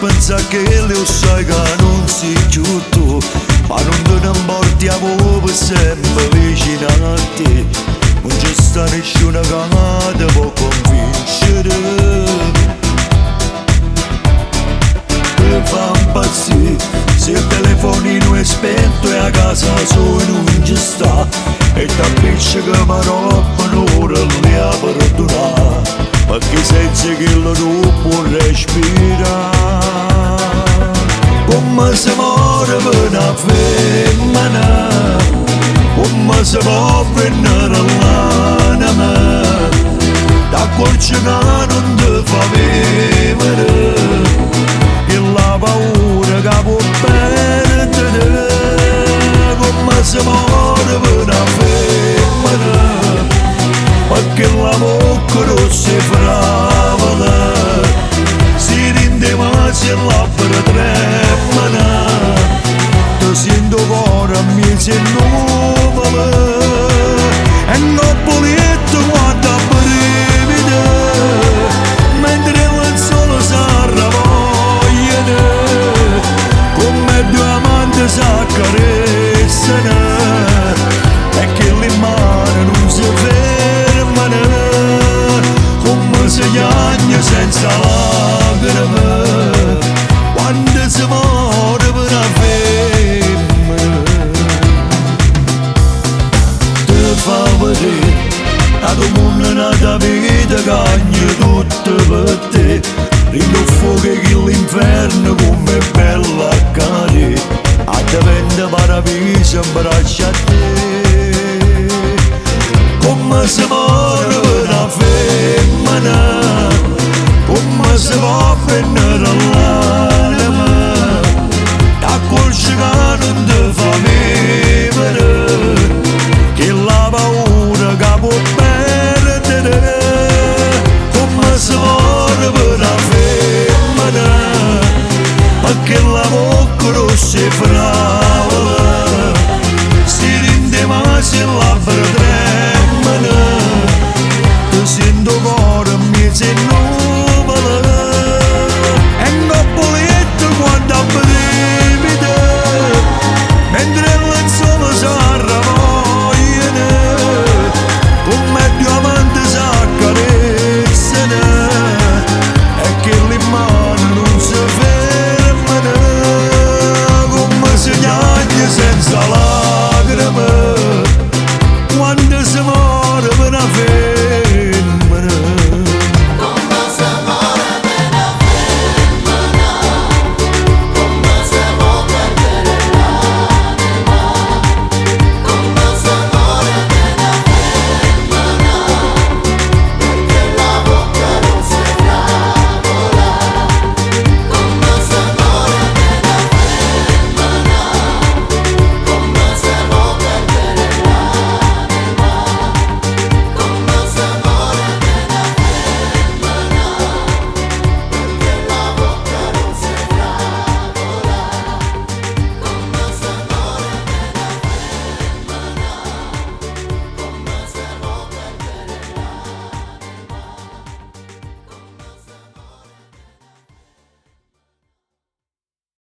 pensare che lo sai che non sei più tu, ma non te ne importi a per sempre vicino a te. Non c'è sta nessuno che ti può convincere. Ti fa impazzire se il telefonino è spento e a casa solo non ci sta, e t'avvisce che mi roba un'ora lì a perdonare, perché senza che lo tu può respirare. Come si muore per una femmina, come si può prendere l'anima, da cuorce che non ti fa vivere, e la paura che può perdere. Come si muore per una femmina, perché la bocca non si fravola, si rende ma si labbra tremano, ti sento cuore a me se nuvola, e non polietto guarda brivida, mentre il sole si arravogliano, come due amanti si accarezzano, e che le mani non si fermano, come si piange senza lacrime, quando si muore per una femmina. Ti fa vedere a tu mondo nata vita cagna tutto per te, rende fuoco che l'inferno come è bella a cadere, a te vende paradiso in braccia a te. Come si